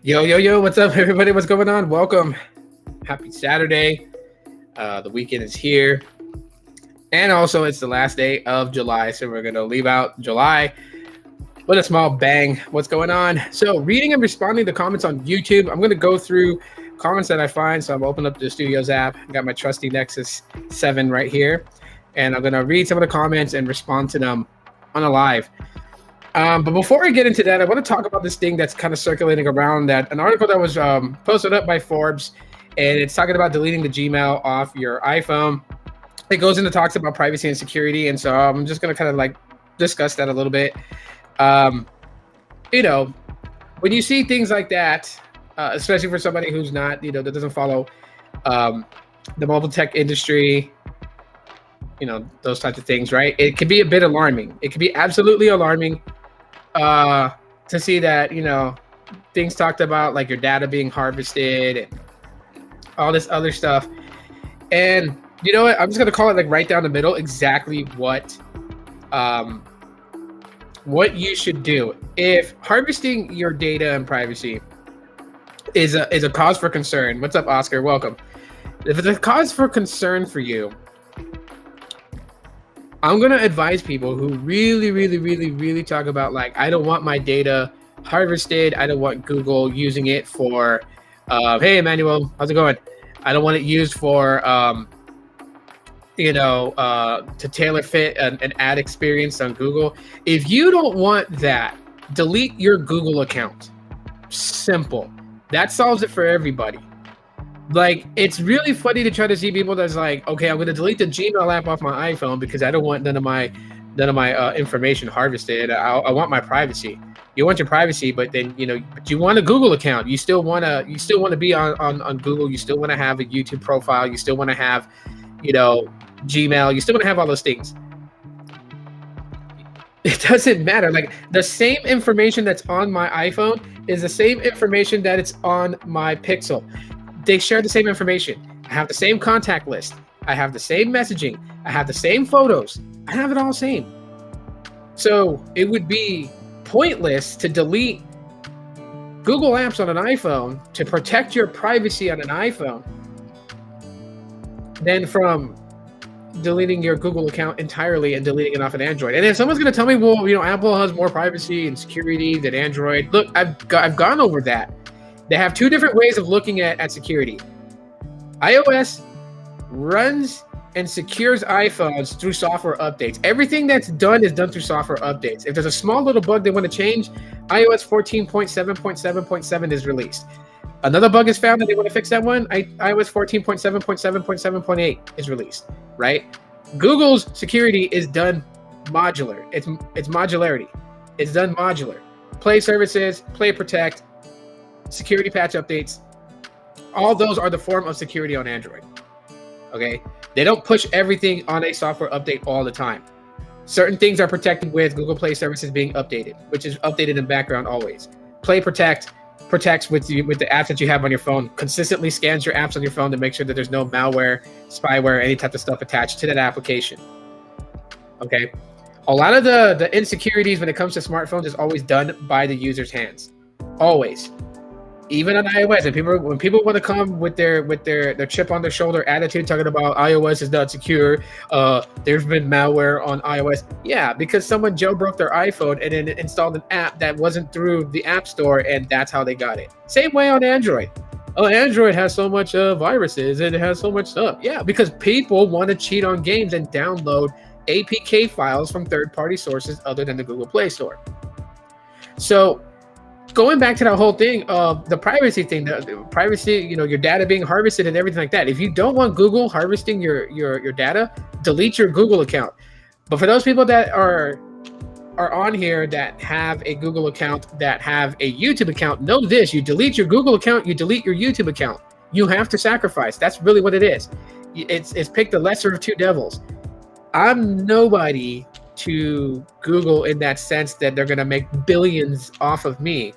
Yo, what's up, everybody? What's going on? Welcome. Happy Saturday. The weekend is here. And also, it's the last day of July. So, we're going to leave out July with a small bang. What's going on? So, reading and responding to comments on YouTube. I'm going to go through comments that I find. So, I'm opening up the Studios app. I got my trusty Nexus 7 right here. And I'm going to read some of the comments and respond to them on a live. But before I get into that, I want to talk about this thing that's kind of circulating around, that an article that was posted up by Forbes, and it's talking about deleting the Gmail off your iPhone. It goes into talks about privacy and security, and so I'm just going to kind of like discuss that a little bit. When you see things like that, especially for somebody who's not, that doesn't follow the mobile tech industry, those types of things, right? It can be a bit alarming. It can be absolutely alarming to see that, things talked about like your data being harvested and all this other stuff. And you know what? I'm just going to call it like right down the middle, exactly what you should do. If harvesting your data and privacy is a cause for concern. What's up, Oscar? Welcome. If it's a cause for concern for you, I'm going to advise people who really talk about like, I don't want my data harvested. I don't want Google using it for, hey, Emmanuel, how's it going? I don't want it used for, to tailor fit an ad experience on Google. If you don't want that, delete your Google account. Simple. That solves it for everybody. Like, it's really funny to try to see people that's like, okay, I'm going to delete the Gmail app off my iPhone because I don't want none of my information harvested. I want my privacy. You want your privacy, but then but you want a Google account. You still want to be on Google. You still want to have a YouTube profile. You still want to have Gmail. You still want to have all those things. It doesn't matter. Like, the same information that's on my iPhone is the same information that it's on my Pixel. They share the same information. I have the same contact list. I have the same messaging. I have the same photos. I have it all same. So it would be pointless to delete Google Apps on an iPhone to protect your privacy on an iPhone than from deleting your Google account entirely and deleting it off an Android. And if someone's going to tell me, well, Apple has more privacy and security than Android. Look, I've gone over that. They have two different ways of looking at security. iOS runs and secures iPhones through software updates. Everything that's done is done through software updates. If there's a small little bug they want to change, iOS 14.7.7.7 is released. Another bug is found and they want to fix that one, iOS 14.7.7.7.8 is released, right? Google's security is done modular. It's modularity. It's done modular. Play services, play protect, security patch updates, all those are the form of security on Android. Okay, they don't push everything on a software update all the time. Certain things are protected with Google Play services being updated, which is updated in background always. Play protects with the apps that you have on your phone, consistently scans your apps on your phone to make sure that there's no malware, spyware, any type of stuff attached to that application. Okay, a lot of the insecurities when it comes to smartphones is always done by the user's hands, always. Even on iOS, and when people want to come with their chip on their shoulder attitude, talking about iOS is not secure, there's been malware on iOS. Yeah, because someone jailbroke their iPhone and then installed an app that wasn't through the App Store, and that's how they got it. Same way on Android. Oh, Android has so much viruses and it has so much stuff. Yeah, because people want to cheat on games and download APK files from third-party sources other than the Google Play Store. So, going back to that whole thing of the privacy thing, the privacy, your data being harvested and everything like that. If you don't want Google harvesting your data, delete your Google account. But for those people that are on here that have a Google account, that have a YouTube account, know this: you delete your Google account, you delete your YouTube account. You have to sacrifice. That's really what it is. It's pick the lesser of two devils. I'm nobody to Google in that sense that they're going to make billions off of me.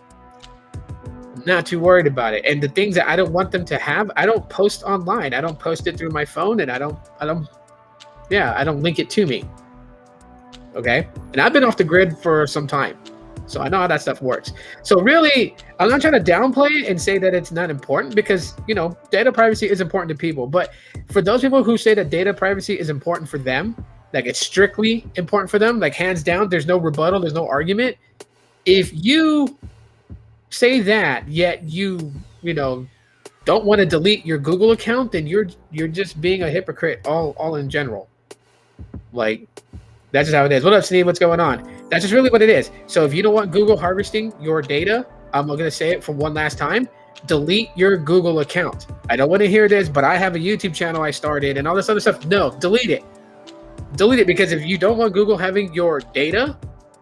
Not too worried about it. And the things that I don't want them to have, I don't post online. I don't post it through my phone, and I don't link it to me. Okay. And I've been off the grid for some time. So I know how that stuff works. So really, I'm not trying to downplay it and say that it's not important, because, you know, data privacy is important to people. But for those people who say that data privacy is important for them, like it's strictly important for them, like hands down, there's no rebuttal, there's no argument. If you say that, yet you know, don't want to delete your Google account, then you're just being a hypocrite all in general. Like, that's just how it is. What up, Steve? What's going on? That's just really what it is. So if you don't want Google harvesting your data, I'm going to say it for one last time, delete your Google account. I don't want to hear this, but I have a YouTube channel I started and all this other stuff. No, delete it. Delete it, because if you don't want Google having your data,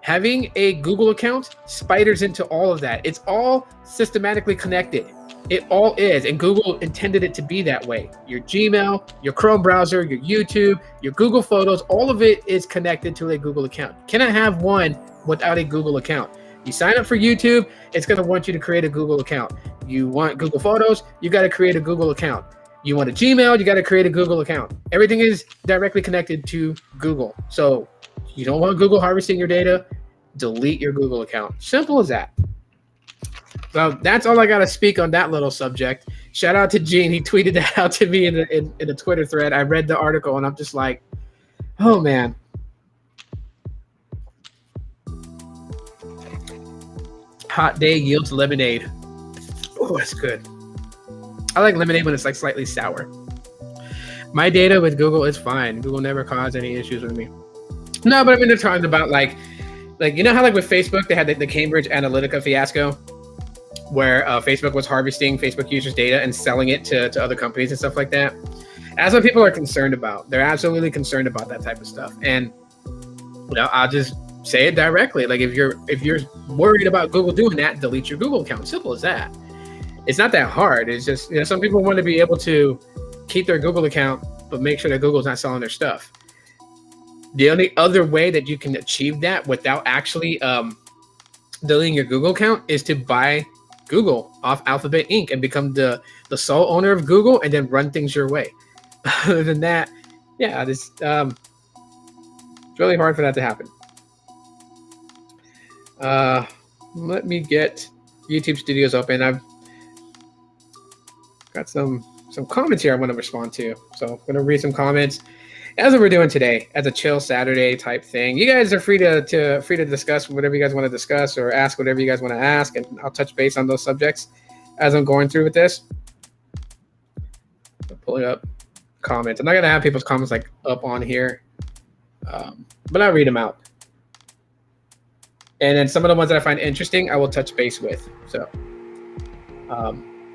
having a Google account spiders into all of that. It's all systematically connected. It all is, and Google intended it to be that way. Your Gmail, your Chrome browser, your YouTube, your Google Photos, all of it is connected to a Google account. You cannot have one without a Google account. You sign up for YouTube, it's going to want you to create a Google account. You want Google Photos, you got to create a Google account. You want a Gmail, you got to create a Google account. Everything is directly connected to Google. So you don't want Google harvesting your data, delete your Google account. Simple as that. So that's all I got to speak on that little subject. Shout out to Gene. He tweeted that out to me in a Twitter thread. I read the article and I'm just like, oh, man. Hot day yields lemonade. Oh, that's good. I like lemonade when it's like slightly sour. My data with Google is fine. Google never caused any issues with me. No, but I mean, they're talking about like you know how like with Facebook, they had the Cambridge Analytica fiasco, where Facebook was harvesting Facebook users' data and selling it to other companies and stuff like that. That's what people are concerned about. They're absolutely concerned about that type of stuff. And you know, I'll just say it directly. Like if you're worried about Google doing that, delete your Google account. Simple as that. It's not that hard. It's just, you know, some people want to be able to keep their Google account, but make sure that Google's not selling their stuff. The only other way that you can achieve that without actually deleting your Google account is to buy Google off Alphabet Inc. and become the sole owner of Google and then run things your way. Other than that, yeah, it's really hard for that to happen. Let me get YouTube Studios open. I've got some comments here I want to respond to. So I'm going to read some comments as we're doing today, as a chill Saturday type thing. You guys are free to discuss whatever you guys want to discuss or ask whatever you guys want to ask, and I'll touch base on those subjects as I'm going through with this. I'm pulling up comments. I'm not going to have people's comments like up on here, but I'll read them out. And then some of the ones that I find interesting, I will touch base with. So,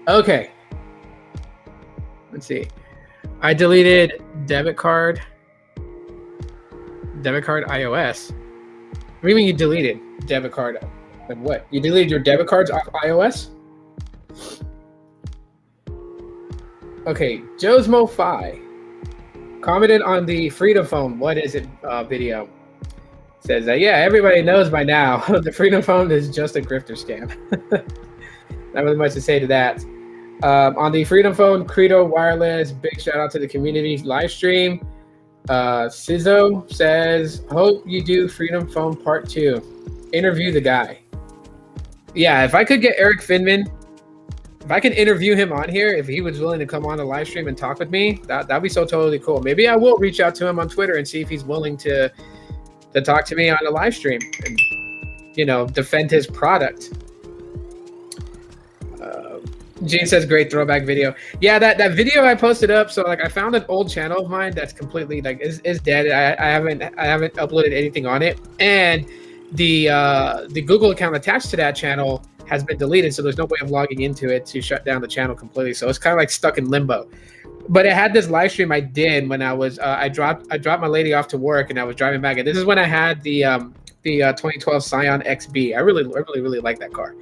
okay. Let's see. I deleted debit card iOS. What do you mean you deleted debit card? Like what? You deleted your debit cards off iOS? Okay, Joe's Mo5 commented on the Freedom Phone, what is it video. Says that, yeah, everybody knows by now the Freedom Phone is just a grifter scam. Not really much to say to that. On the Freedom Phone, Credo Wireless, big shout out to the community live stream. Sizzo says, hope you do Freedom Phone Part 2. Interview the guy. Yeah, if I could get Eric Finman, if I could interview him on here, if he was willing to come on the live stream and talk with me, that'd be so totally cool. Maybe I will reach out to him on Twitter and see if he's willing to talk to me on the live stream and, you know, defend his product. Gene says, great throwback video. Yeah, that video I posted up. So like I found an old channel of mine that's completely like is dead. I haven't uploaded anything on it. And the Google account attached to that channel has been deleted. So there's no way of logging into it to shut down the channel completely. So it's kind of like stuck in limbo. But it had this live stream I did when I was I dropped my lady off to work and I was driving back. And this is when I had the 2012 Scion XB. I really like that car.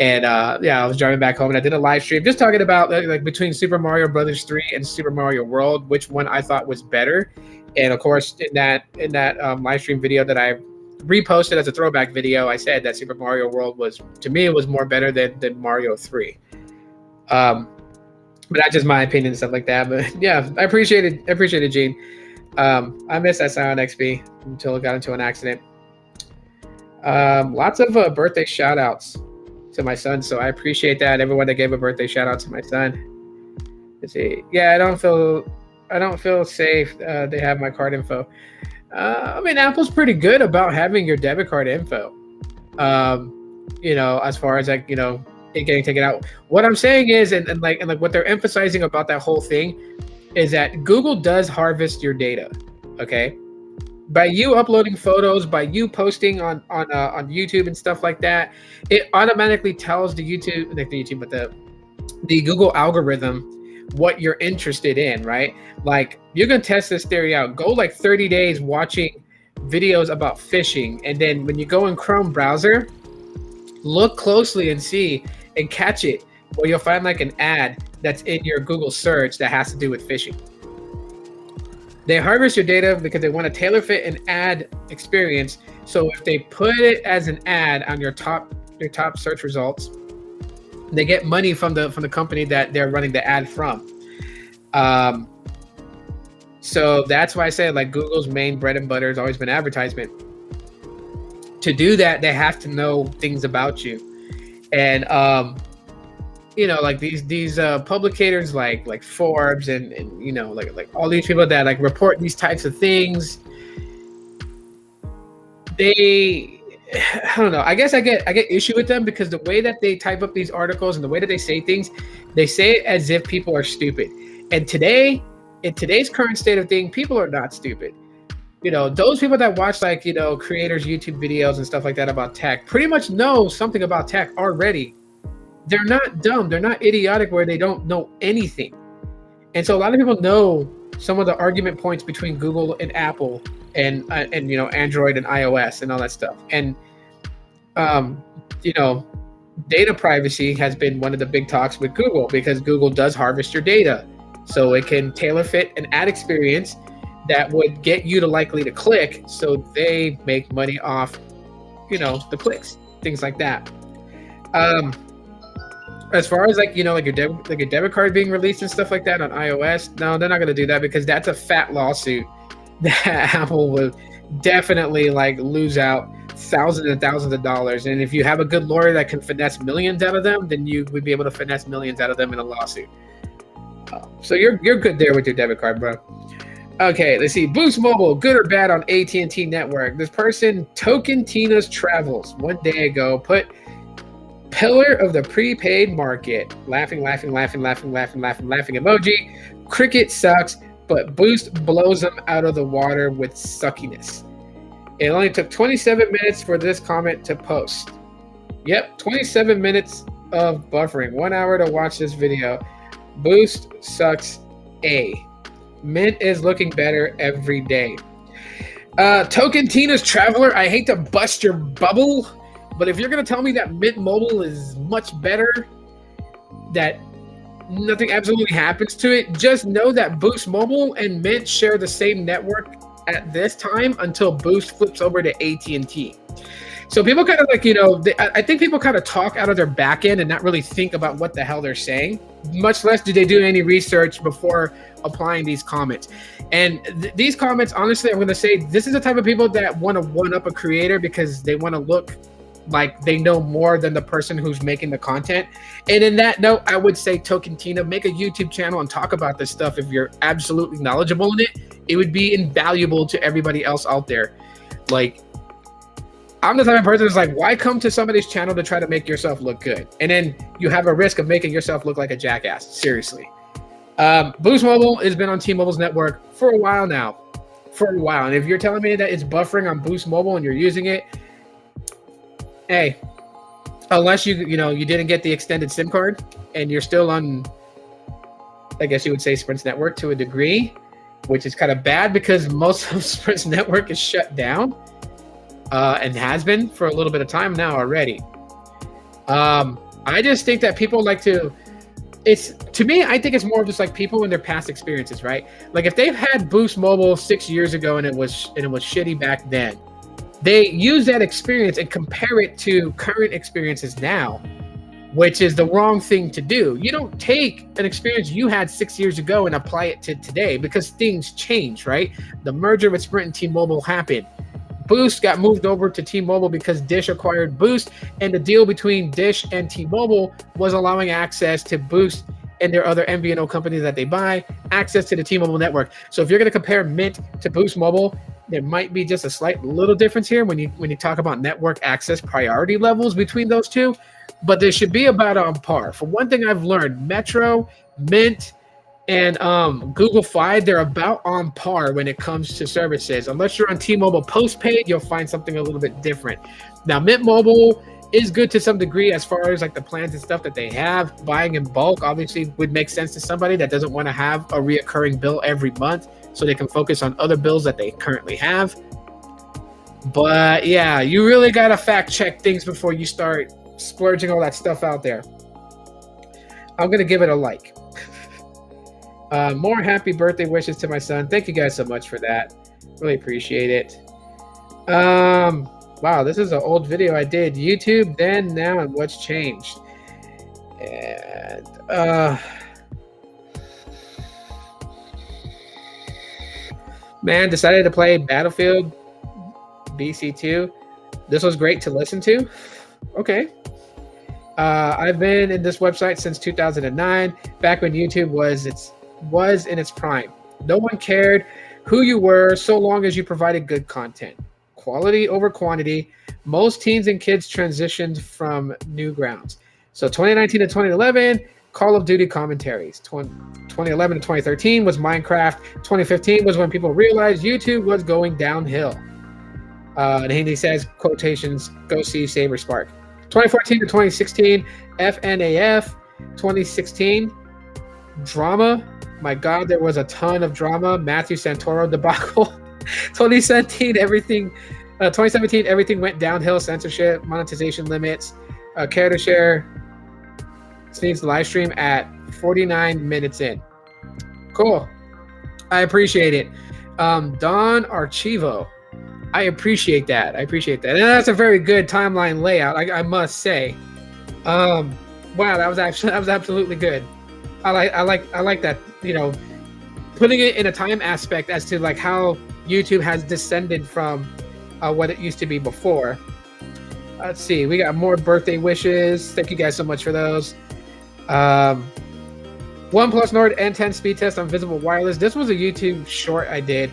And yeah, I was driving back home and I did a live stream just talking about like between Super Mario Brothers 3 and Super Mario World, which one I thought was better. And of course, in that live stream video that I reposted as a throwback video, I said that Super Mario World was, to me, it was more better than Mario 3. But that's just my opinion and stuff like that. But yeah, I appreciate it, Gene. I missed that Scion XB until it got into an accident. Lots of birthday shout outs to my son. So I appreciate that. Everyone that gave a birthday shout out to my son. Let's see. Yeah, I don't feel safe. They have my card info. I mean, Apple's pretty good about having your debit card info. As far as like, it getting taken out. What I'm saying is, and what they're emphasizing about that whole thing is that Google does harvest your data. Okay. By you uploading photos, by you posting on YouTube and stuff like that, it automatically tells the Google algorithm what you're interested in, right? Like, you can test this theory out. Go like 30 days watching videos about fishing, and then when you go in Chrome browser, look closely and see and catch it, where you'll find like an ad that's in your Google search that has to do with fishing. They harvest your data because they want to tailor fit an ad experience. So if they put it as an ad on your top search results, they get money from the company that they're running the ad from. So that's why I say, like, Google's main bread and butter has always been advertisement. To do that, they have to know things about you, and like these publicators like Forbes and like all these people that like report these types of things. I don't know. I guess I get issue with them because the way that they type up these articles and the way that they say things, they say it as if people are stupid. And in today's current state of things, people are not stupid. Those people that watch like, creators' YouTube videos and stuff like that about tech pretty much know something about tech already. They're not dumb. They're not idiotic where they don't know anything. And so a lot of people know some of the argument points between Google and Apple and Android and iOS and all that stuff. And data privacy has been one of the big talks with Google, because Google does harvest your data, so it can tailor fit an ad experience that would get you to click, so they make money off the clicks, things like that. As far as your debit card being released and stuff like that on iOS, no, they're not going to do that, because that's a fat lawsuit that Apple would definitely lose out thousands and thousands of dollars. And if you have a good lawyer that can finesse millions out of them, then you would be able to finesse millions out of them in a lawsuit. So you're good there with your debit card, bro. Okay, let's see. Boost Mobile, good or bad on AT&T network? This person, Token Tina's Travels, one day ago, put pillar of the prepaid market. Laughing emoji. Cricket sucks, but Boost blows them out of the water with suckiness. It only took 27 minutes for this comment to post. Yep, 27 minutes of buffering. 1 hour to watch this video. Boost sucks A. Mint is looking better every day. Token Tina's Traveler, I hate to bust your bubble, but if you're going to tell me that Mint Mobile is much better, that nothing absolutely happens to it, just know that Boost Mobile and Mint share the same network at this time until Boost flips over to AT&T. So people kind of I think people kind of talk out of their back end and not really think about what the hell they're saying, much less do they do any research before applying these comments. And these comments, honestly, I'm going to say this is the type of people that want to one-up a creator because they want to look like they know more than the person who's making the content. And in that note, I would say, Token Tina, make a YouTube channel and talk about this stuff. If you're absolutely knowledgeable in it, it would be invaluable to everybody else out there. I'm the type of person who's why come to somebody's channel to try to make yourself look good? And then you have a risk of making yourself look like a jackass. Seriously. Boost Mobile has been on T-Mobile's network for a while now. And if you're telling me that it's buffering on Boost Mobile and you're using it, hey, unless you didn't get the extended SIM card and you're still on, I guess you would say, Sprint's network to a degree, which is kind of bad because most of Sprint's network is shut down. And has been for a little bit of time now already. I just think that people I think it's more of just people in their past experiences, right? If they've had Boost Mobile 6 years ago and it was shitty back then, they use that experience and compare it to current experiences now, which is the wrong thing to do. You don't take an experience you had 6 years ago and apply it to today, because things change, right? The merger with Sprint and T-Mobile happened. Boost got moved over to T-Mobile because Dish acquired Boost, and the deal between Dish and T-Mobile was allowing access to Boost and their other MVNO companies that they buy, access to the T-Mobile network. So if you're going to compare Mint to Boost Mobile, there might be just a slight little difference here when you talk about network access priority levels between those two, but they should be about on par. For one thing I've learned, Metro, Mint, and Google Fi, they're about on par when it comes to services. Unless you're on T-Mobile postpaid, you'll find something a little bit different. Now, Mint Mobile is good to some degree as far as like the plans and stuff that they have. Buying in bulk obviously would make sense to somebody that doesn't want to have a reoccurring bill every month, so they can focus on other bills that they currently have. But yeah, you really got to fact check things before you start splurging all that stuff out there. I'm going to give it a like. More happy birthday wishes to my son. Thank you guys so much for that. Really appreciate it. Wow, this is an old video I did. YouTube, then, now, and what's changed. And man, decided to play Battlefield BC2. This was great to listen to. Okay. I've been in this website since 2009, back when YouTube was in its prime. No one cared who you were so long as you provided good content. Quality over quantity. Most teens and kids transitioned from Newgrounds. So 2019 to 2011, Call of Duty commentaries. 2011 to 2013 was Minecraft. 2015 was when people realized YouTube was going downhill. And he says, quotations, go see Saber Spark. 2014 to 2016, FNAF. 2016, drama. My God, there was a ton of drama. Matthew Santoro debacle. 2017, everything went downhill. Censorship, monetization limits. Care to share Sneed's live stream at 49 minutes in. Cool. I appreciate it. Don Archivo. I appreciate that. And that's a very good timeline layout, I must say. Wow, that was absolutely good. I like that, putting it in a time aspect as to like how YouTube has descended from what it used to be before. Let's see, we got more birthday wishes. Thank you guys so much for those. OnePlus Nord N10 speed test on visible wireless. This was a YouTube short I did,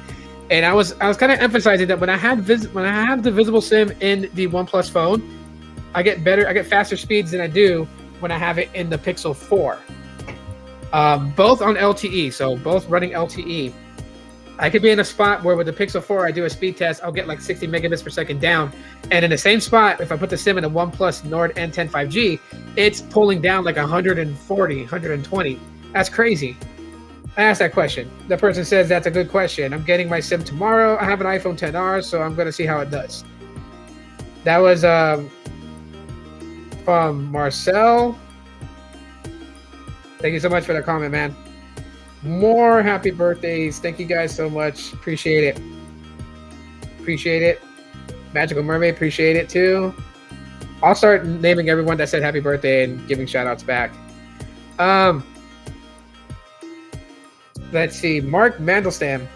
and I was kind of emphasizing that when I have the visible SIM in the OnePlus phone, I get faster speeds than I do when I have it in the Pixel 4. Both on LTE, so both running LTE. I could be in a spot where with the Pixel 4, I do a speed test, I'll get like 60 megabits per second down. And in the same spot, if I put the SIM in a OnePlus Nord N10 5G, it's pulling down like 140, 120. That's crazy. I asked that question. The person says that's a good question. I'm getting my SIM tomorrow. I have an iPhone XR, so I'm going to see how it does. That was from Marcel. Thank you so much for the comment, man. More happy birthdays. Thank you guys so much. Appreciate it. Magical Mermaid, appreciate it too. I'll start naming everyone that said happy birthday and giving shout outs back. Let's see. Mark Mandelstam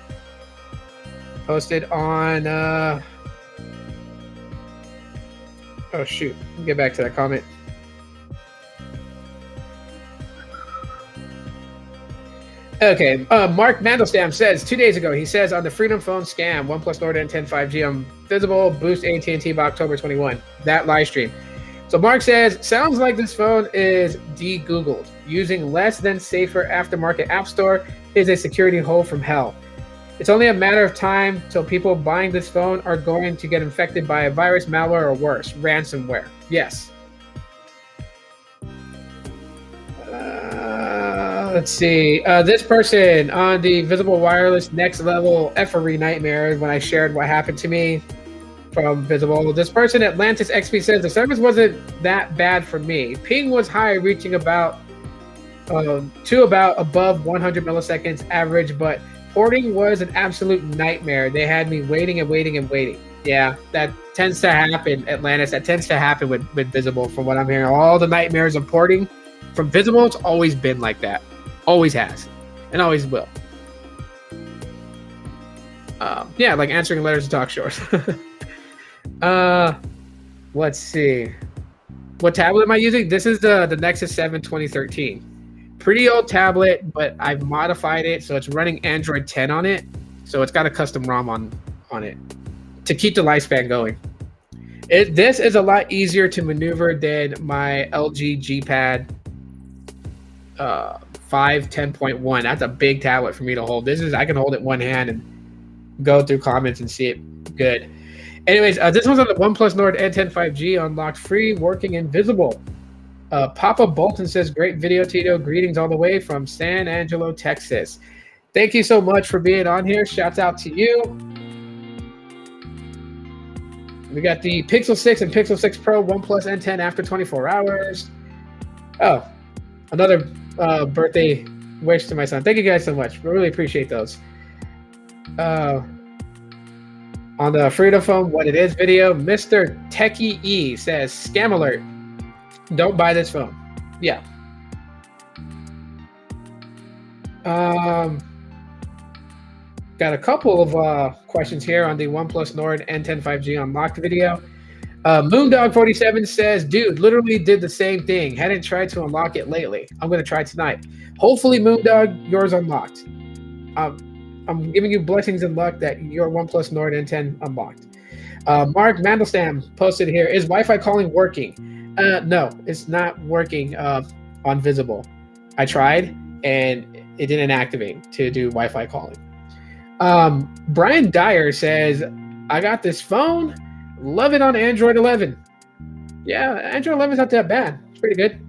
posted on oh shoot. Let me get back to that comment. Okay, Mark Mandelstam says 2 days ago, he says on the Freedom Phone scam, OnePlus Nord N10 5G on Visible, Boost AT&T by October 21, that live stream. So Mark says, sounds like this phone is de-Googled. Using less than safer aftermarket app store is a security hole from hell. It's only a matter of time till people buying this phone are going to get infected by a virus, malware, or worse, ransomware. Yes. Let's see. This person on the Visible Wireless Next Level effery nightmare when I shared what happened to me from Visible. This person, Atlantis XP, says the service wasn't that bad for me. Ping was high, reaching about above 100 milliseconds average, but porting was an absolute nightmare. They had me waiting and waiting and waiting. Yeah, that tends to happen, Atlantis. That tends to happen with Visible, from what I'm hearing. All the nightmares of porting from Visible, it's always been like that. Always has, and always will. Yeah, like answering letters to talk shows. Let's see. What tablet am I using? This is the Nexus 7 2013. Pretty old tablet, but I've modified it so it's running Android 10 on it. So it's got a custom ROM on it to keep the lifespan going. This is a lot easier to maneuver than my LG G Pad 5 10.1. That's a big tablet for me to hold. I can hold it one hand and go through comments and see it good. Anyways, this one's on the OnePlus Nord N10 5G, unlocked free, working invisible. Papa Bolton says, great video, Tito. Greetings all the way from San Angelo, Texas. Thank you so much for being on here. Shouts out to you. We got the Pixel 6 and Pixel 6 Pro OnePlus N10 after 24 hours. Oh, another birthday wish to my son. Thank you guys so much. We really appreciate those. On the Freedom Phone What It Is video, Mr. Techie E says, scam alert. Don't buy this phone. Yeah. Got a couple of questions here on the OnePlus Nord N10 5G unlocked video. Moondog47 says, dude, literally did the same thing. Hadn't tried to unlock it lately. I'm going to try tonight. Hopefully, Moondog, yours unlocked. I'm giving you blessings and luck that your OnePlus Nord N10 unlocked. Mark Mandelstam posted here, is Wi-Fi calling working? No, it's not working on Visible. I tried, and it didn't activate to do Wi-Fi calling. Brian Dyer says, I got this phone. Love it on Android 11. Yeah, Android 11 is not that bad. It's pretty good.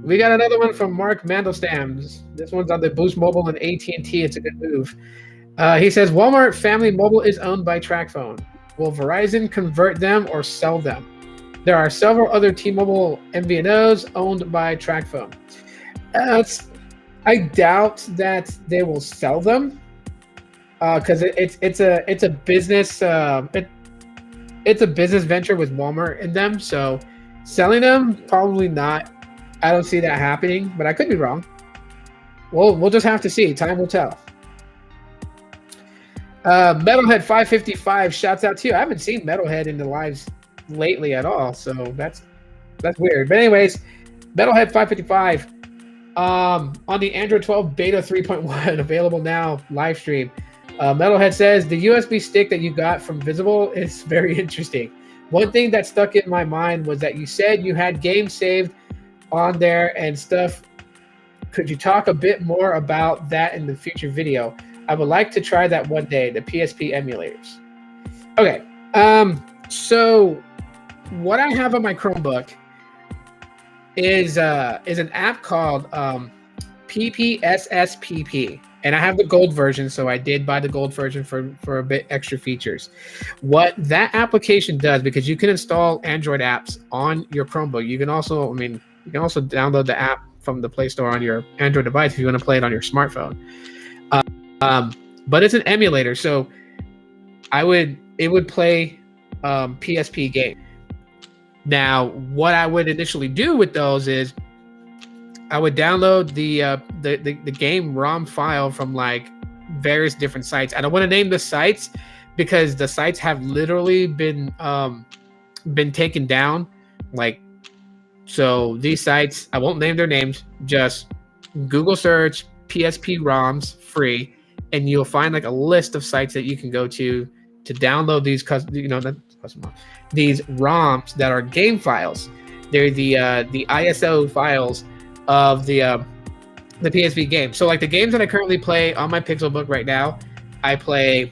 We got another one from Mark Mandelstam. This one's on the Boost Mobile and AT&T. It's a good move. He says, Walmart Family Mobile is owned by TracFone. Will Verizon convert them or sell them? There are several other T-Mobile MVNOs owned by TracFone. I doubt that they will sell them because it's a business it's a business venture with Walmart in them. So selling them, probably not. I don't see that happening, but I could be wrong. We'll just have to see. Time will tell. Metalhead 555 shouts out to you. I haven't seen Metalhead in the lives lately at all, so that's weird. But anyways, Metalhead 555 on the Android 12 Beta 3.1 available now live stream. Metalhead says the USB stick that you got from Visible is very interesting. One thing that stuck in my mind was that you said you had games saved on there and stuff. Could you talk a bit more about that in the future video? I would like to try that one day, the PSP emulators. Okay, so what I have on my Chromebook is an app called PPSSPP, and I have the gold version, so I did buy the gold version for a bit extra features. What that application does, because you can install Android apps on your Chromebook, you can also download the app from the Play Store on your Android device if you want to play it on your smartphone. But it's an emulator, so it would play PSP game. Now, what I would initially do with those is I would download the game ROM file from like various different sites. I don't want to name the sites because the sites have literally been taken down. Like, so these sites, I won't name their names, just Google search PSP ROMs free, and you'll find like a list of sites that you can go to download these these ROMs that are game files. They're the ISO files of the PSP game. So like the games that I currently play on my Pixelbook right now, I play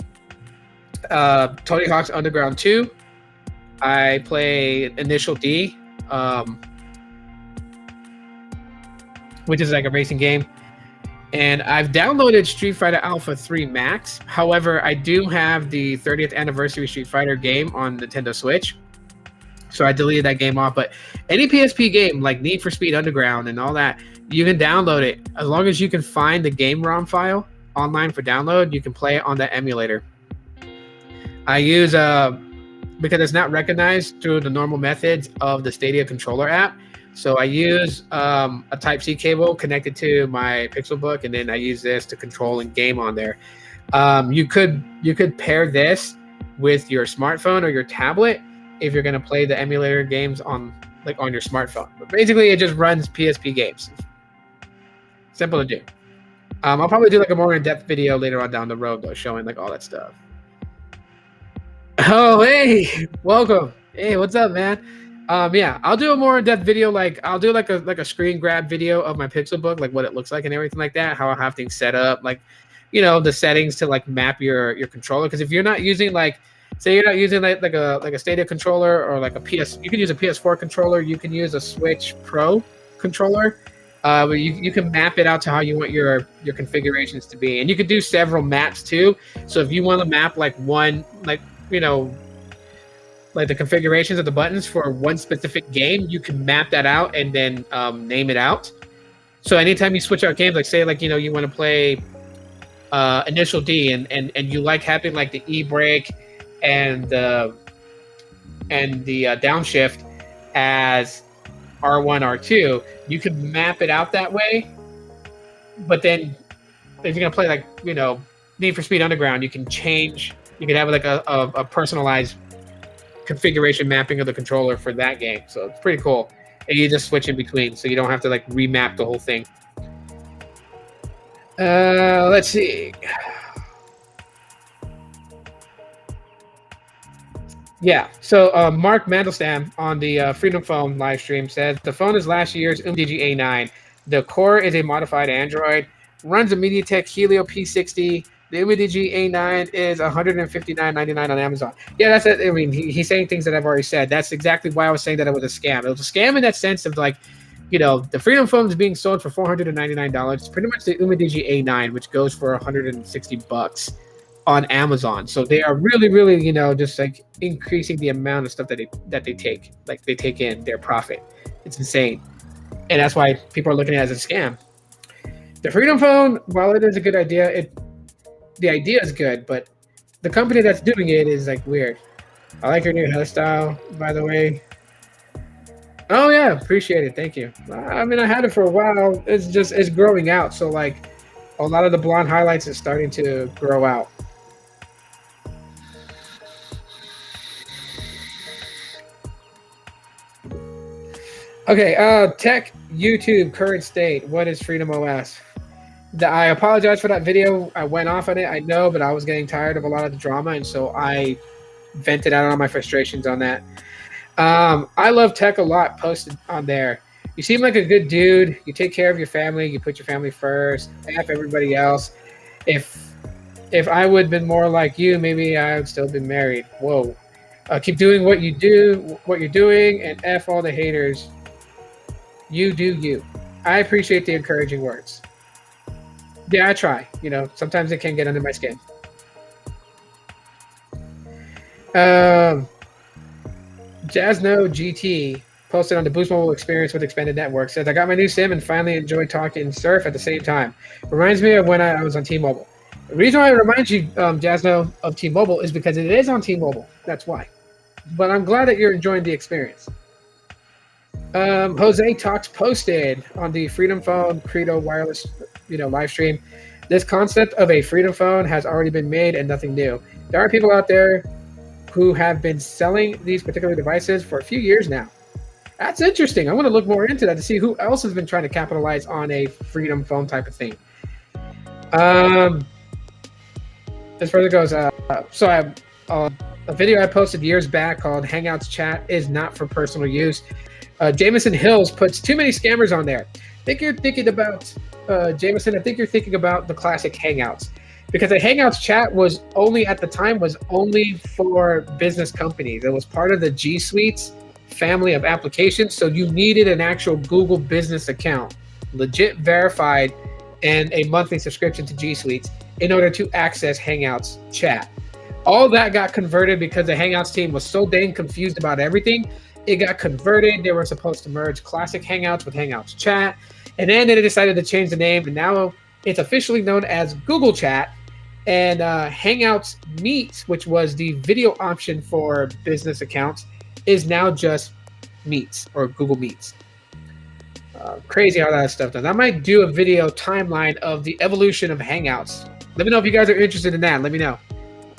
Tony Hawk's Underground 2. I play Initial D, which is like a racing game. And I've downloaded Street Fighter Alpha 3 Max. However, I do have the 30th anniversary Street Fighter game on Nintendo Switch. So I deleted that game off. But any PSP game like Need for Speed Underground and all that, you can download it. As long as you can find the game ROM file online for download, you can play it on that emulator. I use, because it's not recognized through the normal methods of the Stadia controller app, so I use a Type-C cable connected to my Pixelbook, and then I use this to control and game on there. You could pair this with your smartphone or your tablet if you're going to play the emulator games on your smartphone. But basically, it just runs PSP games. Simple to do. I'll probably do like a more in-depth video later on down the road, though, showing like all that stuff. Oh, hey, welcome. Hey, what's up, man? Yeah, I'll do a more in-depth video. Like, I'll do like a screen grab video of my Pixelbook, like what it looks like and everything like that. How I have things set up, like, the settings to like map your controller. Because if you're not using say you're not using like a Stadia controller or like a PS, you can use a PS4 controller. You can use a Switch Pro controller. But you can map it out to how you want your configurations to be, and you can do several maps too. So if you want to map like one, like the configurations of the buttons for one specific game, you can map that out and then name it out. So anytime you switch out games, like say you want to play Initial D and you like having like the E brake and the downshift as R1, R2, you can map it out that way. But then if you're gonna play like Need for Speed Underground, you can have like a personalized configuration mapping of the controller for that game. So it's pretty cool. And you just switch in between, so you don't have to like remap the whole thing. Let's see. Yeah, so Mark Mandelstam on the Freedom Phone live stream says the phone is last year's UMDG A9. The core is a modified Android, runs a MediaTek Helio P60. The UMDG A9 is $159.99 on Amazon. Yeah, that's it. I mean, he's saying things that I've already said. That's exactly why I was saying that it was a scam. It was a scam in that sense of like, the Freedom Phone is being sold for $499. It's pretty much the UMDG A9, which goes for $160 on Amazon. So they are really, really, just like increasing the amount of stuff that they take. Like they take in their profit. It's insane. And that's why people are looking at it as a scam. The Freedom Phone, while it is a good idea, the idea is good, but the company that's doing it is like weird. I like your new hairstyle, by the way. Oh yeah, appreciate it. Thank you. I mean, I had it for a while. It's growing out. So like a lot of the blonde highlights is starting to grow out. Okay, tech YouTube current state. What is Freedom OS? I apologize for that video. I went off on it, I know, but I was getting tired of a lot of the drama, and so I vented out all my frustrations on that. I love tech a lot, posted on there. You seem like a good dude. You take care of your family. You put your family first. F everybody else. If I would have been more like you, maybe I would still be married. Whoa. Keep doing what you're doing, and F all the haters. You do you. I appreciate the encouraging words. Yeah, I try. Sometimes it can get under my skin. Jazzno GT posted on the Boost Mobile experience with Expanded Network, says, I got my new SIM and finally enjoyed talking surf at the same time. Reminds me of when I was on T-Mobile. The reason why I remind you, Jazzno, of T-Mobile is because it is on T-Mobile. That's why. But I'm glad that you're enjoying the experience. Jose Talks posted on the Freedom Phone Credo wireless live stream. This concept of a Freedom Phone has already been made and nothing new. There are people out there who have been selling these particular devices for a few years now. That's interesting. I want to look more into that to see who else has been trying to capitalize on a Freedom Phone type of thing. As further goes, so I have a video I posted years back called Hangouts Chat is not for personal use. Jameson Hills puts too many scammers on there. I think you're thinking about, Jameson, I think you're thinking about the classic Hangouts. Because the Hangouts chat was only for business companies. It was part of the G Suite's family of applications. So you needed an actual Google business account, legit verified, and a monthly subscription to G Suites in order to access Hangouts chat. All that got converted because the Hangouts team was so dang confused about everything. It got converted. They were supposed to merge Classic Hangouts with Hangouts Chat. And then they decided to change the name. And now it's officially known as Google Chat. And Hangouts Meet, which was the video option for business accounts, is now just Meets or Google Meets. Crazy how that stuff done. I might do a video timeline of the evolution of Hangouts. Let me know if you guys are interested in that. Let me know,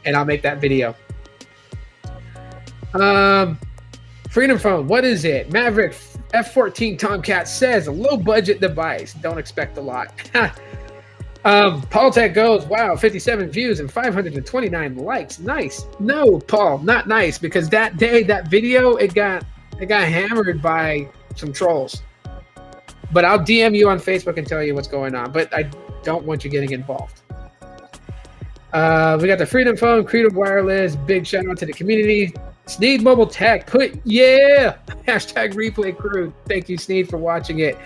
and I'll make that video. Freedom Phone, what is it? Maverick F14 Tomcat says a low budget device. Don't expect a lot. Paul Tech goes, wow, 57 views and 529 likes. Nice. No, Paul, not nice, because that day, that video, it got hammered by some trolls. But I'll DM you on Facebook and tell you what's going on. But I don't want you getting involved. We got the Freedom Phone, Creative Wireless. Big shout out to the community. Sneed Mobile Tech, hashtag replay crew. Thank you, Sneed, for watching it.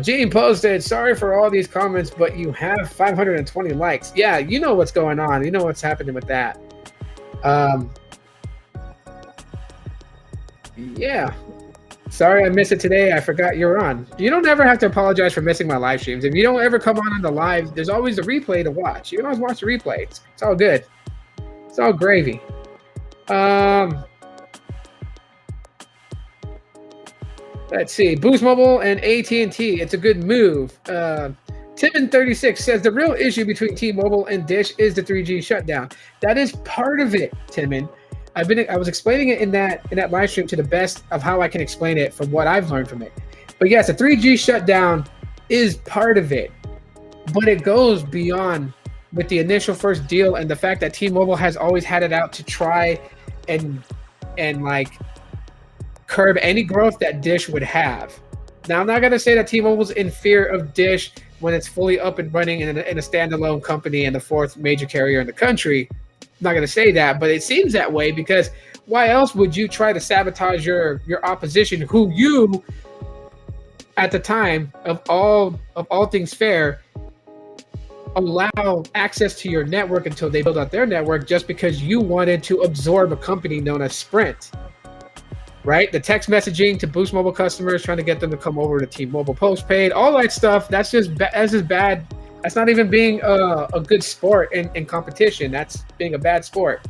Gene posted, sorry for all these comments, but you have 520 likes. Yeah, you know what's going on. You know what's happening with that. Yeah. Sorry I missed it today. I forgot you're on. You don't ever have to apologize for missing my live streams. If you don't ever come on the live, there's always a replay to watch. You can always watch the replay. It's all good. It's all gravy. Let's see. Boost Mobile and AT&T. It's a good move. Timon36 says the real issue between T-Mobile and Dish is the 3G shutdown. That is part of it, Timon. I was explaining it in that live stream to the best of how I can explain it from what I've learned from it. But yes, the 3G shutdown is part of it, but it goes beyond with the initial first deal and the fact that T-Mobile has always had it out to try and like curb any growth that Dish would have. Now, I'm not going to say that T-Mobile's in fear of Dish when it's fully up and running in a standalone company and the fourth major carrier in the country. I'm not going to say that, but it seems that way because why else would you try to sabotage your opposition, who you, at the time of all things fair, allow access to your network until they build out their network just because you wanted to absorb a company known as Sprint, right? The text messaging to Boost Mobile customers, trying to get them to come over to T-Mobile postpaid, all that stuff, that's just bad. That's not even being a good sport in competition. That's being a bad sport.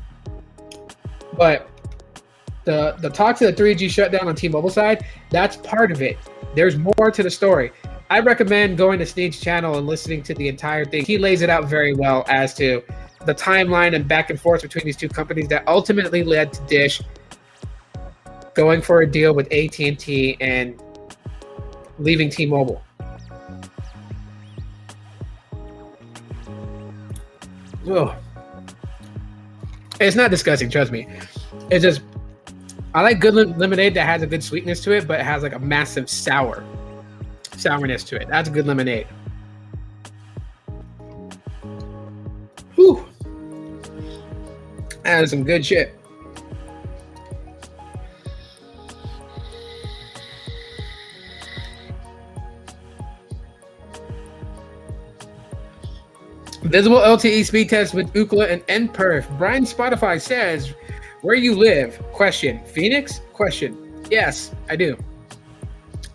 But the talk to the 3G shutdown on T-Mobile side, that's part of it. There's more to the story. I recommend going to Sneed's channel and listening to the entire thing. He lays it out very well as to the timeline and back and forth between these two companies that ultimately led to Dish going for a deal with AT&T and leaving T-Mobile. Oh, it's not disgusting, trust me. It's just, I like good lemonade that has a good sweetness to it, but it has like a massive sourness to it. That's a good lemonade. Whew. That is some good shit. Visible LTE speed test with Ookla and NPerf. Brian Spotify says, where you live? Question. Phoenix? Question. Yes, I do.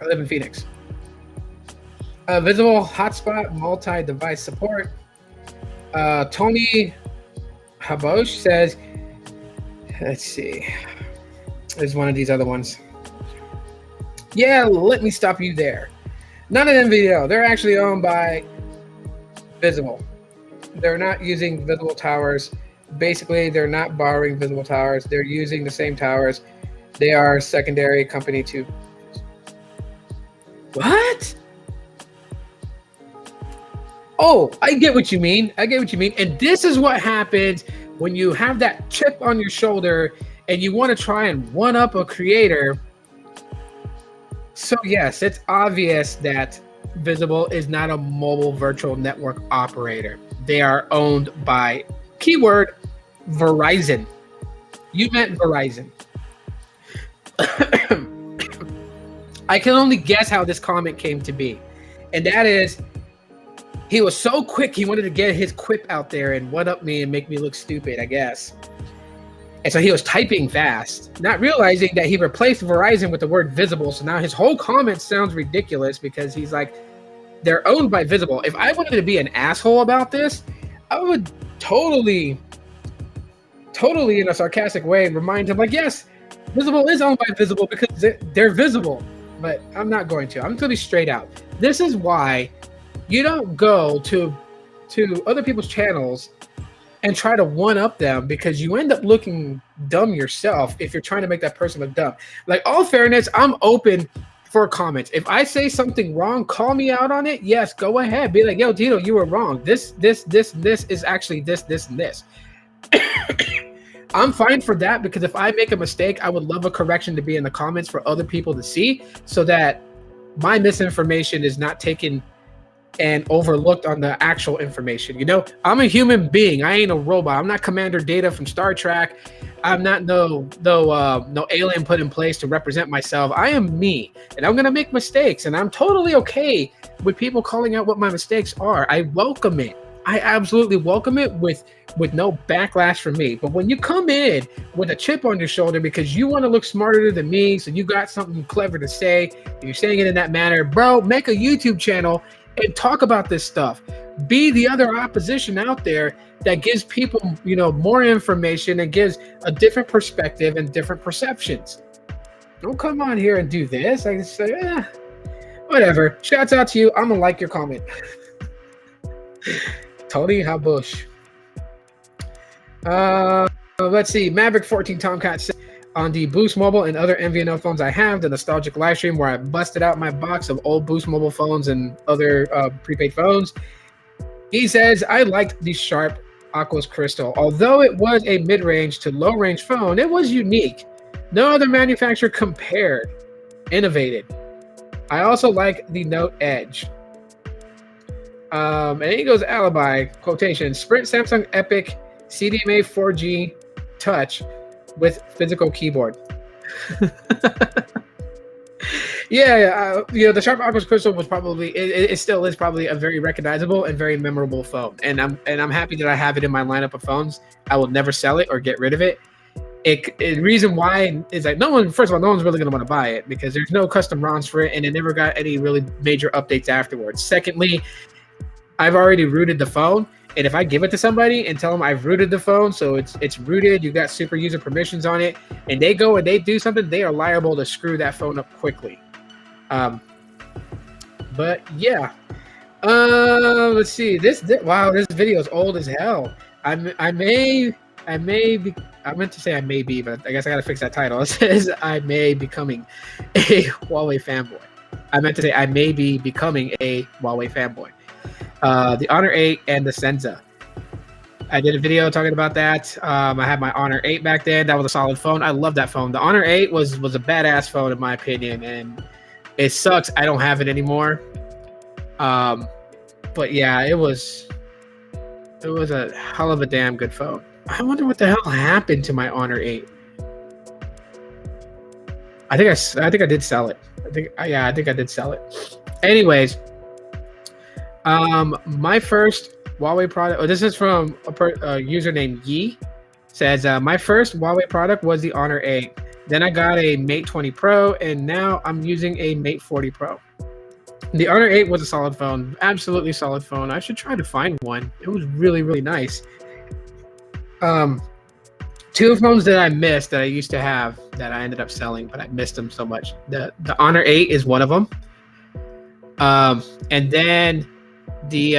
I live in Phoenix. Visible hotspot multi-device support. Tony Habosh says, let's see. There's one of these other ones. Yeah, let me stop you there. None of them video. They're actually owned by Visible. They're not using Visible towers. Basically, they're not borrowing Visible towers. They're using the same towers. They are a secondary company to... What? Oh, I get what you mean. And this is what happens when you have that chip on your shoulder and you want to try and one-up a creator. So yes, it's obvious that Visible is not a mobile virtual network operator. They are owned by, keyword, Verizon. You meant Verizon. I can only guess how this comment came to be. And that is, he was so quick, he wanted to get his quip out there and one-up me and make me look stupid, I guess. And so he was typing fast, not realizing that he replaced Verizon with the word Visible. So now his whole comment sounds ridiculous because he's like, they're owned by Visible. If I wanted to be an asshole about this, I would totally in a sarcastic way remind him, like, yes, Visible is owned by Visible because they're visible. But I'm not going to. I'm going to be straight out. This is why you don't go to to other people's channels and try to one up them, because you end up looking dumb yourself if you're trying to make that person look dumb. Like, all fairness, I'm open for comments. If I say something wrong, call me out on it. Yes, go ahead. Be like, yo, Tito, you were wrong. This is actually this, and this. I'm fine for that, because if I make a mistake, I would love a correction to be in the comments for other people to see, so that my misinformation is not taken and overlooked on the actual information. You know, I'm a human being. I ain't a robot. I'm not Commander Data from Star Trek. I'm not no alien put in place to represent myself. I am me, and I'm gonna make mistakes, and I'm totally okay with people calling out what my mistakes are. I welcome it. I absolutely welcome it with no backlash from me. But when you come in with a chip on your shoulder because you want to look smarter than me, so you got something clever to say, and you're saying it in that manner, bro, make a YouTube channel and talk about this stuff. Be the other opposition out there that gives people, you know, more information and gives a different perspective and different perceptions. Don't come on here and do this. I just say, whatever. Shouts out to you. I'm gonna like your comment. Tony Habush. Let's see. Maverick 14 Tomcat said, on the Boost Mobile and other MVNO phones I have, the nostalgic live stream where I busted out my box of old Boost Mobile phones and other prepaid phones. He says, I liked the Sharp Aquos Crystal. Although it was a mid-range to low-range phone, it was unique. No other manufacturer compared. Innovated. I also like the Note Edge. And he goes, Alibi, quotation, Sprint Samsung Epic CDMA 4G Touch with physical keyboard. Yeah, you know, the Sharp Aquos Crystal was probably, it still is probably a very recognizable and very memorable phone. And I'm happy that I have it in my lineup of phones. I will never sell it or get rid of it. The reason why is like, first of all, no one's really going to want to buy it because there's no custom ROMs for it, and it never got any really major updates afterwards. Secondly, I've already rooted the phone, and if I give it to somebody and tell them I've rooted the phone, so it's rooted, you got super user permissions on it, and they go and they do something, they are liable to screw that phone up quickly. But yeah, let's see. Wow, this video is old as hell. I meant to say I may be, but I guess I gotta fix that title. It says I may becoming a Huawei fanboy. I meant to say I may be becoming a Huawei fanboy. The Honor 8 and the Senza. I did a video talking about that. I had my Honor 8 back then. That was a solid phone. I love that phone. The Honor 8 was a badass phone in my opinion, and it sucks I don't have it anymore. But yeah, it was a hell of a damn good phone. I wonder what the hell happened to my Honor 8. I think I did sell it. I think I did sell it. Anyways, my first Huawei product. Oh, this is from a user named Yi. Says my first Huawei product was the Honor 8. Then I got a Mate 20 Pro, and now I'm using a Mate 40 Pro. The Honor 8 was a solid phone, absolutely solid phone. I should try to find one. It was really, really nice. Two phones that I missed that I used to have that I ended up selling, but I missed them so much. The Honor 8 is one of them. And then the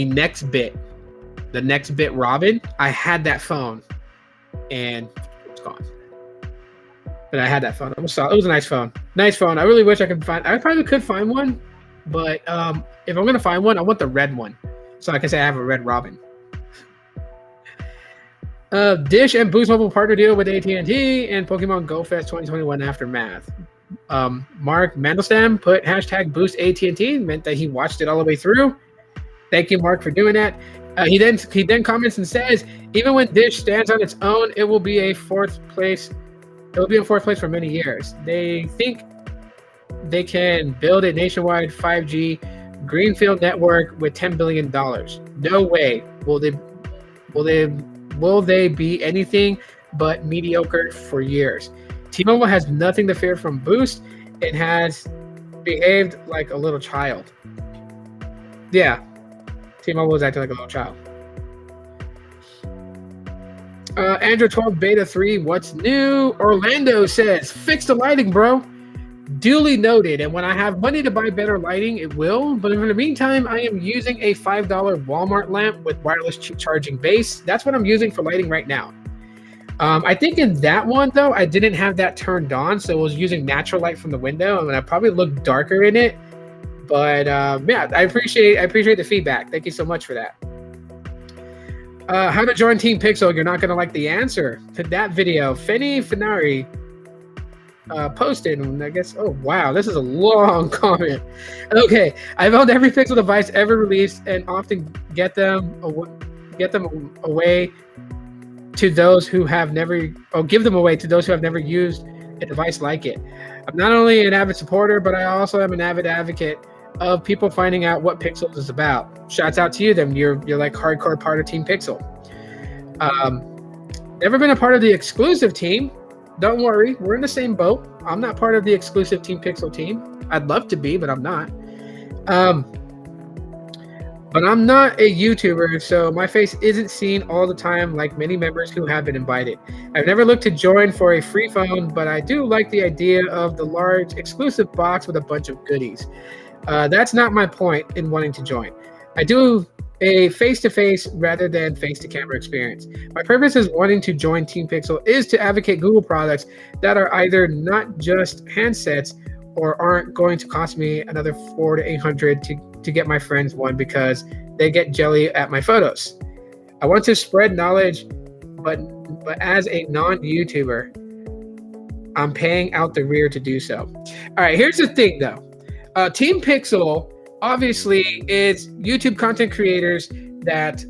next bit Robin, I had that phone and it's gone. But I had that phone. It was a nice phone. Nice phone. I really wish I probably could find one, but if I'm gonna find one, I want the red one. So I can say I have a red Robin. Dish and Boost Mobile partner deal with AT&T and Pokemon Go Fest 2021 Aftermath. Mark Mandelstam put hashtag Boost AT&T, meant that he watched it all the way through. Thank you, Mark, for doing that. He then comments and says, even when Dish stands on its own, it will be in fourth place for many years. They think they can build a nationwide 5G greenfield network with $10 billion. No way will they be anything but mediocre for years. T-Mobile has nothing to fear from Boost. It has behaved like a little child. Yeah, T-Mobile is acting like a little child. Android 12 Beta 3, what's new? Orlando says, fix the lighting, bro. Duly noted. And when I have money to buy better lighting, it will. But in the meantime, I am using a $5 Walmart lamp with wireless charging base. That's what I'm using for lighting right now. I think in that one though, I didn't have that turned on, so I was using natural light from the window, and I probably looked darker in it. But yeah, I appreciate the feedback. Thank you so much for that. How to join Team Pixel? You're not gonna like the answer to that video. Feni Finari posted, and I guess, oh wow, this is a long comment. Okay, I've owned every Pixel device ever released, and often get them away to those who have never, or give them away to those who have never used a device like it. I'm not only an avid supporter, but I also am an avid advocate of people finding out what Pixel is about. Shouts out to you, then you're like hardcore part of Team Pixel. Never been a part of the exclusive team. Don't worry, we're in the same boat. I'm not part of the exclusive Team Pixel team. I'd love to be, but I'm not. But I'm not a YouTuber, so my face isn't seen all the time like many members who have been invited. I've never looked to join for a free phone, but I do like the idea of the large exclusive box with a bunch of goodies. That's not my point in wanting to join. I do a face-to-face rather than face-to-camera experience. My purpose is wanting to join Team Pixel is to advocate Google products that are either not just handsets or aren't going to cost me another $400 to $800 to get my friends one because they get jelly at my photos. I want to spread knowledge, but as a non-YouTuber, I'm paying out the rear to do so. All right, here's the thing though. Team Pixel obviously is YouTube content creators that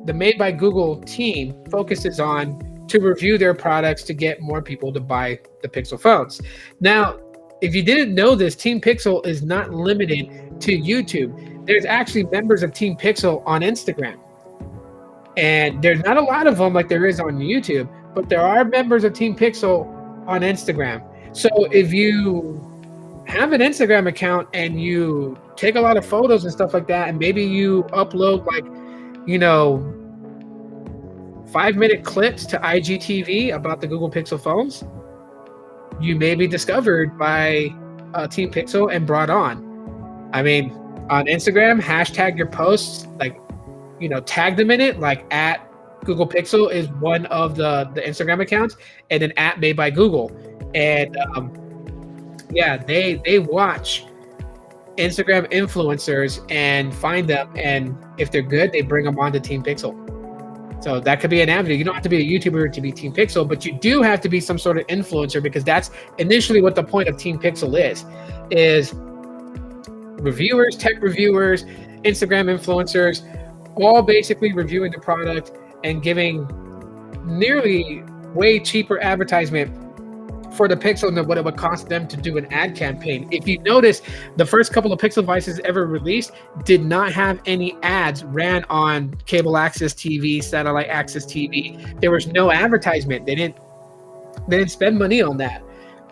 the Made by Google team focuses on to review their products to get more people to buy the Pixel phones. Now, if you didn't know this, Team Pixel is not limited to YouTube. There's actually members of Team Pixel on Instagram. And there's not a lot of them like there is on YouTube, but there are members of Team Pixel on Instagram. So if you have an Instagram account and you take a lot of photos and stuff like that, and maybe you upload 5-minute clips to IGTV about the Google Pixel phones, you may be discovered by Team Pixel and brought on. I mean, on Instagram, hashtag your posts, tag them in it, like at Google Pixel is one of the Instagram accounts, and then at Made by Google. And yeah, they watch Instagram influencers and find them, and if they're good, they bring them onto Team Pixel. So that could be an avenue. You don't have to be a YouTuber to be Team Pixel, but you do have to be some sort of influencer, because that's initially what the point of Team Pixel is reviewers, tech reviewers, Instagram influencers, all basically reviewing the product and giving nearly way cheaper advertisement for the Pixel than what it would cost them to do an ad campaign. If you notice, the first couple of Pixel devices ever released did not have any ads ran on cable access TV, satellite access TV. There was no advertisement. They didn't spend money on that.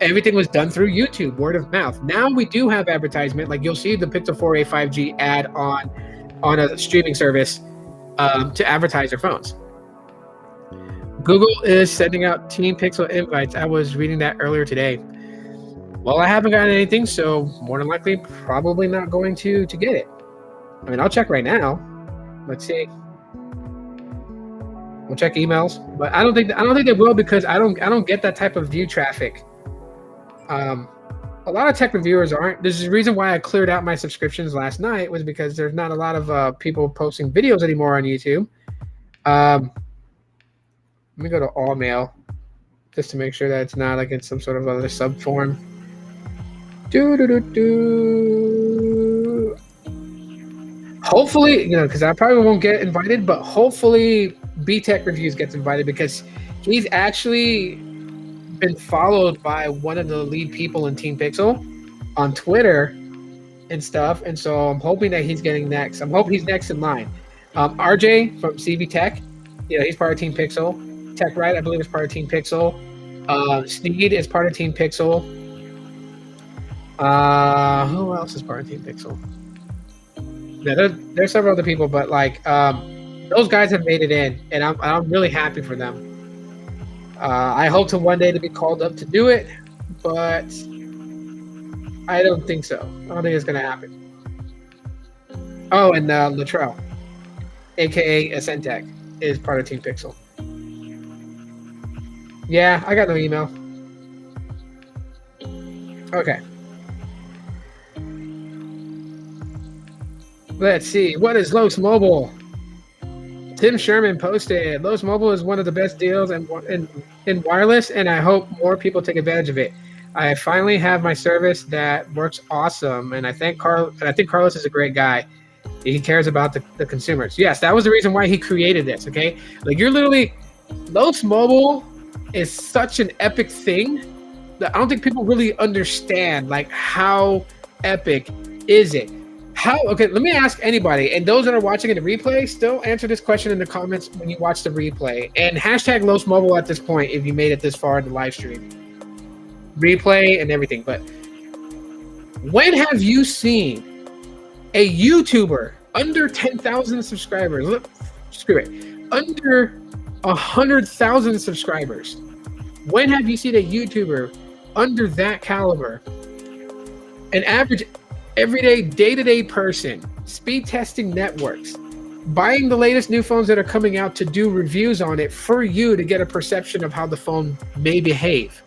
Everything was done through YouTube, word of mouth. Now we do have advertisement. Like you'll see the Pixel 4a 5G ad on a streaming service to advertise their phones. Google is sending out Team Pixel invites. I was reading that earlier today. Well, I haven't gotten anything, so more than likely, probably not going to get it. I mean, I'll check right now. Let's see. We'll check emails, but I don't think they will, because I don't get that type of view traffic. A lot of tech reviewers aren't. This is the reason why I cleared out my subscriptions last night, was because there's not a lot of people posting videos anymore on YouTube. Let me go to all mail just to make sure that it's not like in some sort of other sub form. Hopefully, because I probably won't get invited, but hopefully B-Tech Reviews gets invited, because he's actually been followed by one of the lead people in Team Pixel on Twitter and stuff. And so I'm hoping that he's getting next. I'm hoping he's next in line. RJ from CV Tech, he's part of Team Pixel. Tech Right, I believe, is part of Team Pixel. Sneed is part of Team Pixel. Who else is part of Team Pixel? Yeah, there's several other people, but those guys have made it in, and I'm really happy for them. I hope to one day to be called up to do it, but I don't think so. I don't think it's gonna happen. Oh, and Latrell, aka Ascentech, is part of Team Pixel. Yeah, I got no email. Okay. Let's see. What is Los Mobile? Tim Sherman posted, Los Mobile is one of the best deals in wireless, and I hope more people take advantage of it. I finally have my service that works awesome, and I think Carlos is a great guy. He cares about the consumers. Yes, that was the reason why he created this, okay? Like, you're literally, Los Mobile is such an epic thing that I don't think people really understand, like, how epic is it? Okay, let me ask anybody, and those that are watching in the replay, still answer this question in the comments when you watch the replay. And hashtag Los Mobile at this point if you made it this far in the live stream. Replay and everything. But when have you seen a YouTuber under 10,000 subscribers, screw it, under 100,000 subscribers, when have you seen a YouTuber under that caliber, an average everyday, day-to-day person, speed testing networks, buying the latest new phones that are coming out to do reviews on it for you to get a perception of how the phone may behave?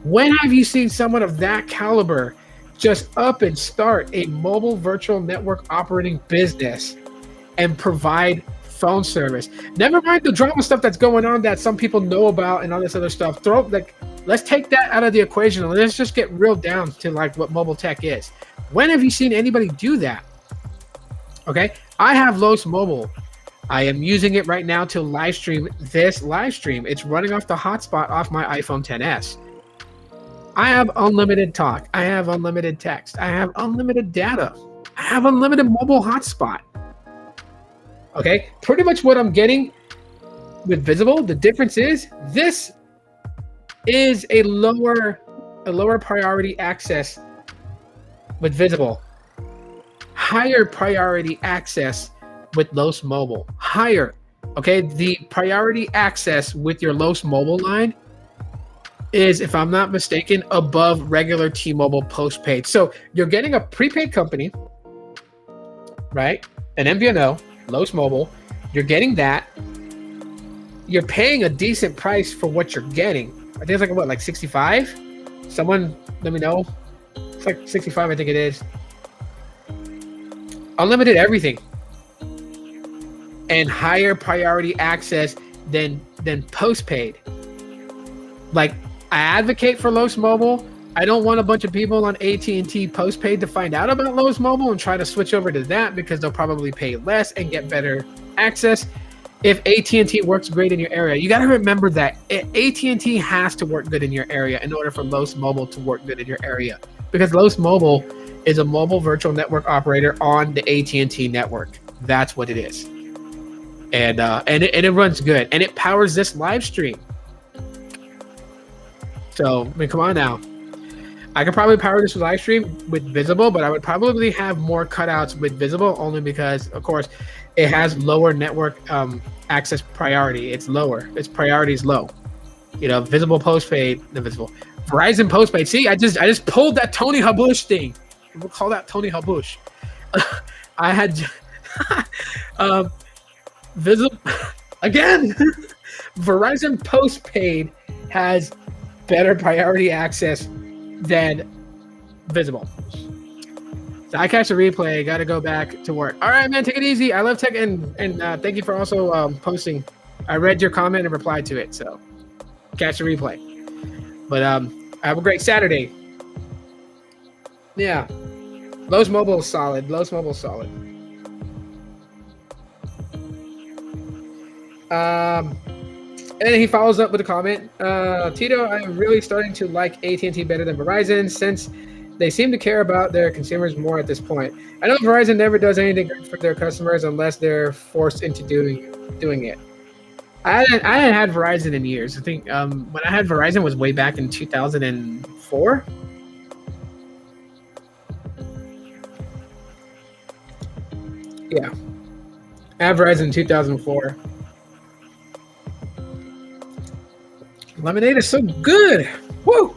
When have you seen someone of that caliber just up and start a mobile virtual network operating business and provide phone service? Never mind the drama stuff that's going on that some people know about and all this other stuff. Let's take that out of the equation and let's just get real down to like what mobile tech is. When have you seen anybody do that? Okay, I have Los Mobile. I am using it right now to live stream this live stream. It's running off the hotspot off my iPhone XS. I have unlimited talk. I have unlimited text. I have unlimited data. I have unlimited mobile hotspot. Okay, pretty much what I'm getting with Visible. The difference is this is a lower priority access with Visible. Higher priority access with Los Mobile. Higher. Okay, the priority access with your Los Mobile line is, if I'm not mistaken, above regular T-Mobile postpaid. So you're getting a prepaid company, right? An MVNO, Los Mobile. You're getting that. You're paying a decent price for what you're getting. I think it's like, what, like 65? Someone let me know. It's like 65, I think it is. Unlimited everything. And higher priority access than postpaid. Like, I advocate for Los Mobile. I don't want a bunch of people on AT&T postpaid to find out about Los Mobile and try to switch over to that because they'll probably pay less and get better access. If AT&T works great in your area, you got to remember that AT&T has to work good in your area in order for Los Mobile to work good in your area, because Los Mobile is a mobile virtual network operator on the AT&T network. That's what it is. And it runs good, and it powers this live stream. So, I mean, come on now. I could probably power this live stream with Visible, but I would probably have more cutouts with Visible only because, of course, it has lower network access priority. It's lower. Its priority is low. You know, Visible postpaid, the Visible. Verizon postpaid. See, I just pulled that Tony Habush thing. We'll call that Tony Habush. I had Visible again. Verizon postpaid has better priority access than Visible. So I catch a replay. Got to go back to work. All right, man. Take it easy. I love tech, and thank you for also posting. I read your comment and replied to it. So catch a replay. But have a great Saturday. Yeah, Los Mobile is solid. Los Mobile is solid. And then he follows up with a comment. Tito, I'm really starting to like AT&T better than Verizon since they seem to care about their consumers more at this point. I know Verizon never does anything good for their customers unless they're forced into doing it. I hadn't had Verizon in years. I think when I had Verizon was way back in 2004. Yeah. I had Verizon in 2004. Lemonade is so good. Woo!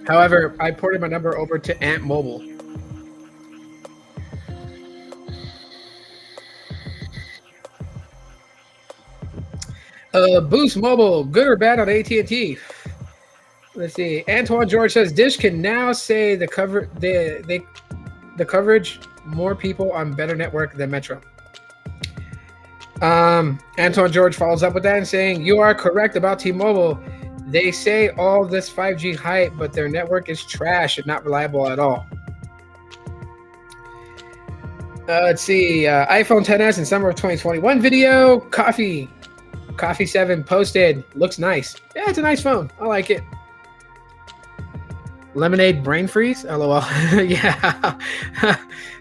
However, I ported my number over to Ant Mobile. Boost Mobile, good or bad on AT&T? Let's see. Antoine George says Dish can now say the coverage more people on better network than Metro. Antoine George follows up with that and saying, you are correct about T-Mobile. They say all this 5G hype, but their network is trash and not reliable at all. Let's see. iPhone XS in summer of 2021 video. Coffee 7 posted. Looks nice. Yeah, it's a nice phone. I like it. Lemonade brain freeze? LOL. Yeah.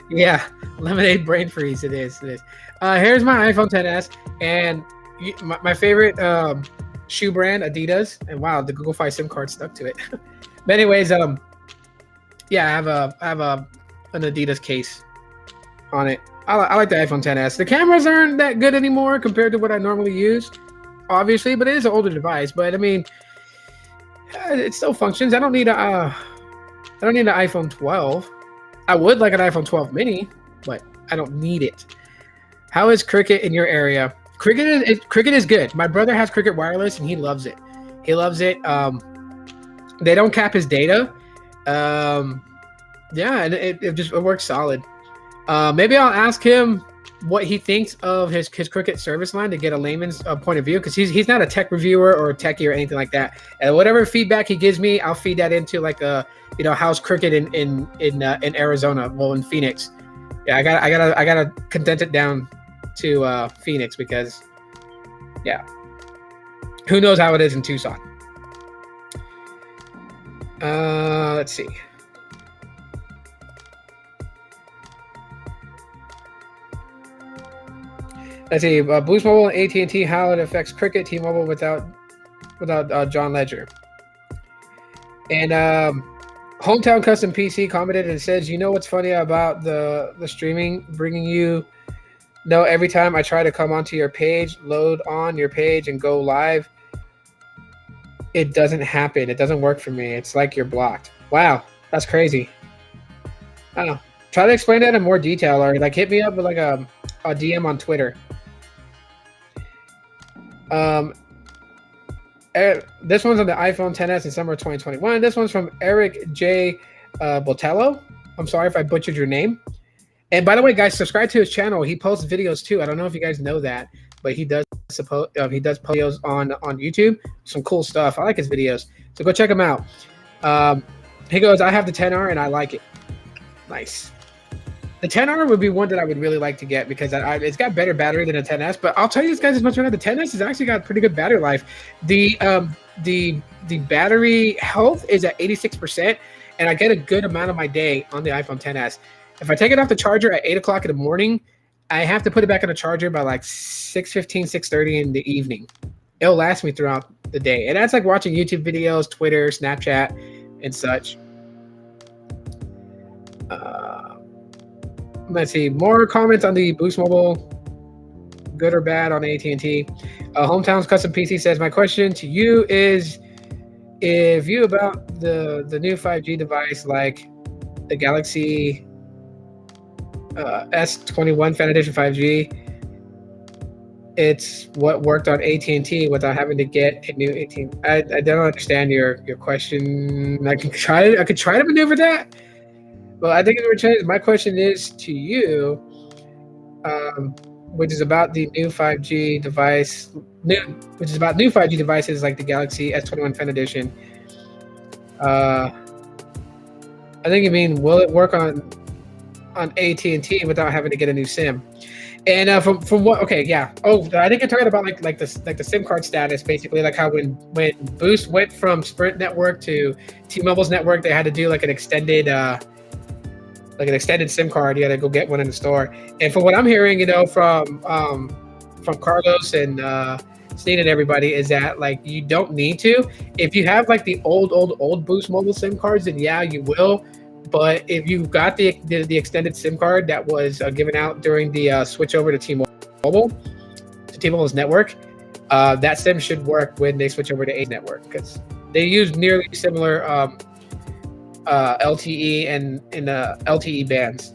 Yeah. Lemonade brain freeze. It is. Here's my iPhone XS and my favorite shoe brand, Adidas. And wow, the Google Fi SIM card stuck to it. But anyways, yeah, I have an Adidas case on it. I like the iPhone XS. The cameras aren't that good anymore compared to what I normally use, obviously, but it is an older device. But I mean, it still functions. I don't need an iPhone 12. I would like an iPhone 12 mini, but I don't need it. How is Cricket in your area? Cricket is good. My brother has Cricket Wireless and he loves it. They don't cap his data. Yeah, and it works solid. Maybe I'll ask him what he thinks of his Cricket service line to get a layman's point of view, because he's not a tech reviewer or a techie or anything like that. And whatever feedback he gives me, I'll feed that into like how's Cricket in Arizona, well, in Phoenix. Yeah, I gotta condense it down to Phoenix, because yeah, who knows how it is in Tucson. Let's see. Let's see. Boost Mobile and AT&T, how it affects Cricket, T-Mobile without John Ledger. And Hometown Custom PC commented and says, you know what's funny about the streaming bringing you? No, every time I try to come onto your page, load on your page and go live, it doesn't happen. It doesn't work for me. It's like you're blocked. Wow, that's crazy. I don't know. Try to explain that in more detail, or like hit me up with like a DM on Twitter. This one's on the iPhone XS in summer of 2021. This one's from Eric J. Botello. I'm sorry if I butchered your name. And by the way, guys, subscribe to his channel. He posts videos too. I don't know if you guys know that, but he does post videos on YouTube. Some cool stuff. I like his videos, so go check him out. He goes, I have the 10R and I like it. Nice. The 10R would be one that I would really like to get, because it's got better battery than a 10S. But I'll tell you this, guys, as much as the 10S has actually got pretty good battery life. The battery health is at 86%, and I get a good amount of my day on the iPhone XS. If I take it off the charger at 8 o'clock in the morning, I have to put it back on the charger by like 6:15, 6:30 in the evening. It'll last me throughout the day. And that's like watching YouTube videos, Twitter, Snapchat, and such. Let's see. More comments on the Boost Mobile. Good or bad on AT&T. Hometown's Custom PC says, my question to you is, if you about the new 5G device like the Galaxy S21 Fan Edition 5G, it's what worked on AT&T without having to get a new AT&T. I don't understand your question. I could try to maneuver that. Well, I think my question is to you, which is about the new 5G device, which is about new 5G devices like the Galaxy S21 Fan Edition. I think you mean, will it work on AT&T without having to get a new SIM? And from what? Okay, yeah. Oh, I think you're talking about like the SIM card status, basically, like how when Boost went from Sprint network to T-Mobile's network, they had to do like an extended SIM card. You got to go get one in the store. And from what I'm hearing, from Carlos and Sneed and everybody, is that like you don't need to. If you have like the old Boost Mobile SIM cards, then yeah, you will. But if you've got the extended SIM card that was given out during the switch over to T-Mobile's network, that SIM should work when they switch over to A network, because they use nearly similar LTE and in LTE bands.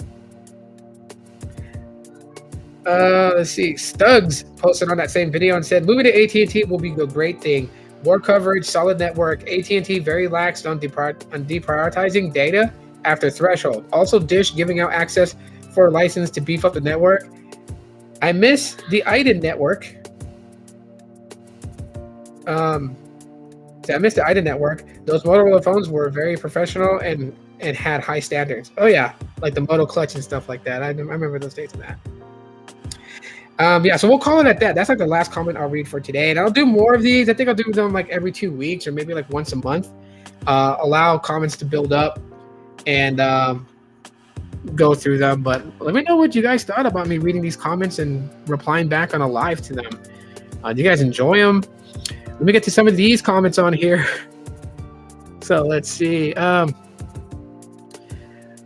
Let's see. Stugs posted on that same video and said, "Moving to AT&T will be a great thing. More coverage, solid network. AT&T very lax on deprioritizing data after threshold. Also, Dish giving out access for a license to beef up the network. I miss the IDEN network. I missed the IDEN network. Those Motorola phones were very professional and had high standards. Oh yeah, like the Moto Clutch and stuff like that. I remember those days of that. Yeah, so we'll call it at that. That's like the last comment I'll read for today, and I'll do more of these. I think I'll do them like every 2 weeks or maybe like once a month. Allow comments to build up and go through them. But let me know what you guys thought about me reading these comments and replying back on a live to them. Do you guys enjoy them? Let me get to some of these comments on here. So let's see.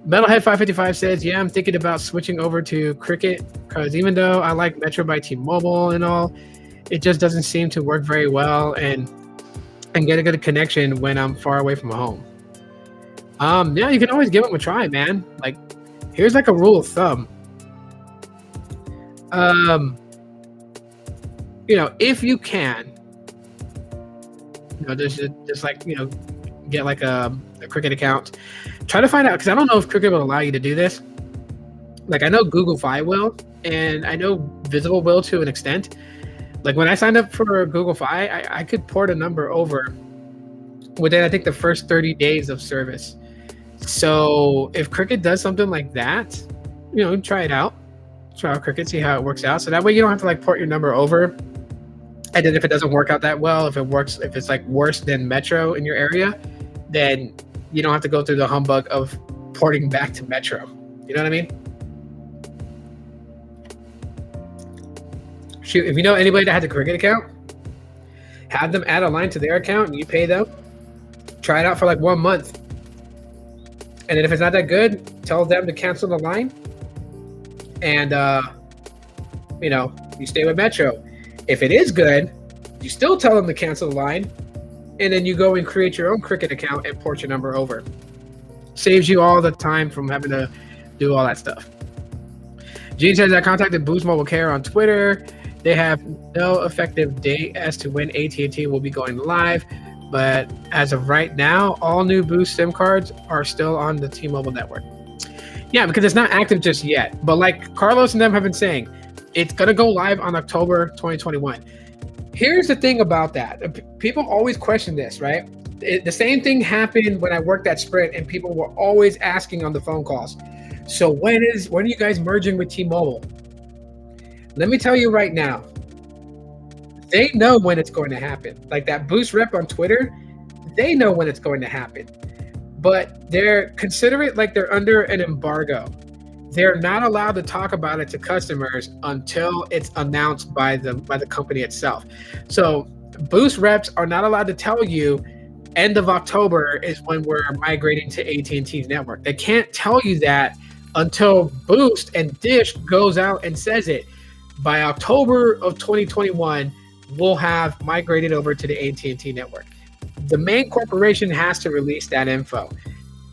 Metalhead555 says, "Yeah, I'm thinking about switching over to Cricket because even though I like Metro by T-Mobile and all, it just doesn't seem to work very well and get a good connection when I'm far away from home." Yeah, you can always give them a try, man. Like, here's like a rule of thumb. You know, if you can, you know, just like, you know, get like a Cricket account. Try to find out, because I don't know if Cricket will allow you to do this. Like, I know Google Fi will, and I know Visible will to an extent. Like, when I signed up for Google Fi, I could port a number over within, I think, the first 30 days of service. So if Cricket does something like that, you know, try it out. Try out Cricket, see how it works out. So that way you don't have to like port your number over. And then if it doesn't work out that well, if it's like worse than Metro in your area, then you don't have to go through the humbug of porting back to Metro. You know what I mean? Shoot, if you know anybody that has a Cricket account, have them add a line to their account and you pay them. Try it out for like 1 month. And then if it's not that good, tell them to cancel the line. And, you know, you stay with Metro. If it is good, you still tell them to cancel the line. And then you go and create your own Cricket account and port your number over. Saves you all the time from having to do all that stuff. Gene says, "I contacted Boost Mobile Care on Twitter. They have no effective date as to when AT&T will be going live. But as of right now, all new Boost SIM cards are still on the T-Mobile network." Yeah, because it's not active just yet. But like Carlos and them have been saying, it's going to go live on October 2021. Here's the thing about that. People always question this, right? The same thing happened when I worked at Sprint, and people were always asking on the phone calls, "So when are you guys merging with T-Mobile?" Let me tell you right now, they know when it's going to happen. Like that Boost rep on Twitter, they know when it's going to happen. But consider it like they're under an embargo. They're not allowed to talk about it to customers until it's announced by the company itself. So Boost reps are not allowed to tell you end of October is when we're migrating to AT&T's network. They can't tell you that until Boost and Dish goes out and says it. By October of 2021, we'll have migrated over to the AT&T network. The main corporation has to release that info.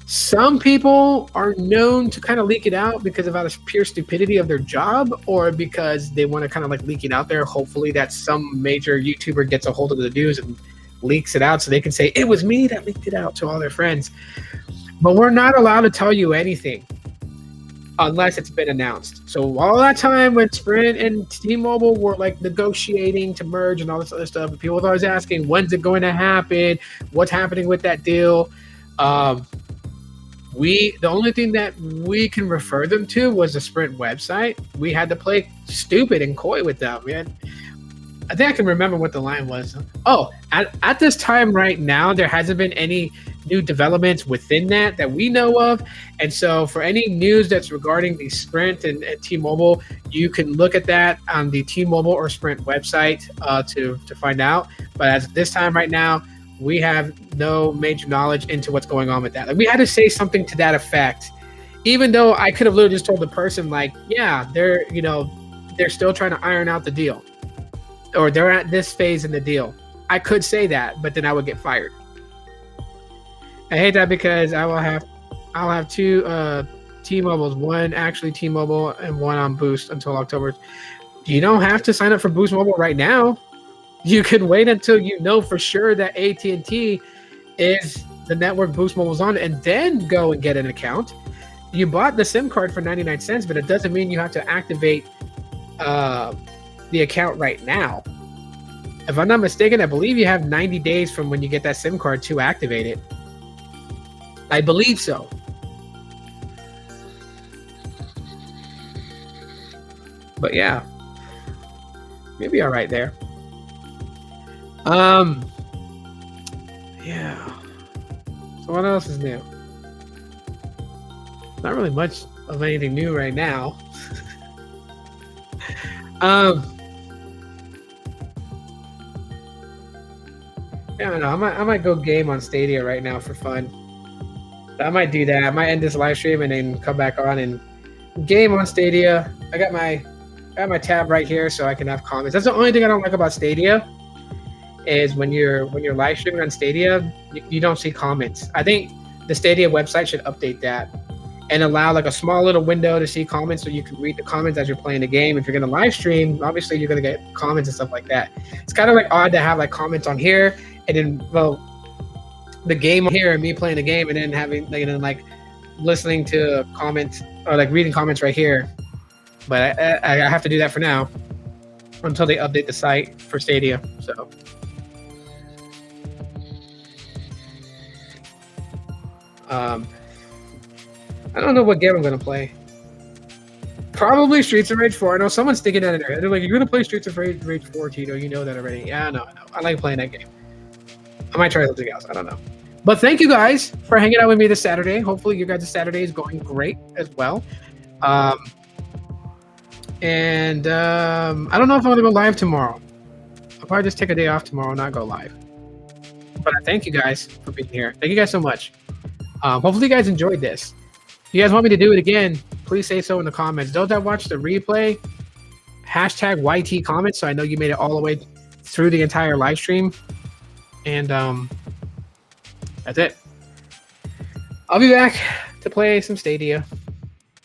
Some people are known to kind of leak it out because of out of pure stupidity of their job, or because they want to kind of like leak it out there. Hopefully that some major YouTuber gets a hold of the news and leaks it out so they can say, "It was me that leaked it out" to all their friends. But we're not allowed to tell you anything unless it's been announced. So all that time when Sprint and T-Mobile were like negotiating to merge and all this other stuff, and people were always asking, when's it going to happen? What's happening with that deal? The only thing that we can refer them to was the Sprint website. We had to play stupid and coy with them, man. I think I can remember what the line was. Oh, at this time right now, there hasn't been any new developments within that we know of. And so for any news that's regarding the Sprint and T-Mobile, you can look at that on the T-Mobile or Sprint website to find out. But as this time right now, we have no major knowledge into what's going on with that. Like, we had to say something to that effect, even though I could have literally just told the person, like, yeah, they're still trying to iron out the deal, or they're at this phase in the deal. I could say that, but then I would get fired. I hate that because I'll have two T-Mobiles, one actually T-Mobile and one on Boost until October. You don't have to sign up for Boost Mobile right now. You can wait until you know for sure that AT&T is the network Boost Mobile's on, and then go and get an account. You bought the SIM card for 99 cents, but it doesn't mean you have to activate the account right now. If I'm not mistaken, I believe you have 90 days from when you get that SIM card to activate it. I believe so. But yeah, maybe all right there. Yeah. So what else is new? Not really much of anything new right now. Yeah, I don't know. I might go game on Stadia right now for fun. I might do that. I might end this live stream and then come back on and game on Stadia. I got my tab right here so I can have comments. That's the only thing I don't like about Stadia is when you're live streaming on Stadia, you don't see comments. I think the Stadia website should update that and allow like a small little window to see comments so you can read the comments as you're playing the game. If you're gonna live stream, obviously you're gonna get comments and stuff like that. It's kind of like odd to have like comments on here and then the game here and me playing the game and then having like listening to comments or like reading comments right here. But I have to do that for now until they update the site for Stadia. So. I don't know what game I'm gonna play. Probably Streets of Rage 4. I know someone's thinking that in their head. They're like, "You're gonna play Streets of Rage 4, Tito? You know that already." Yeah, I know. I like playing that game. I might try something else. I don't know. But thank you guys for hanging out with me this Saturday. Hopefully, your guys' Saturday is going great as well. I don't know if I'm gonna go live tomorrow. I'll probably just take a day off tomorrow and not go live. But I thank you guys for being here. Thank you guys so much. Hopefully you guys enjoyed this. If you guys want me to do it again, please say so in the comments. Those that watch the replay, hashtag YT comments so I know you made it all the way through the entire live stream. And that's it. I'll be back to play some Stadia.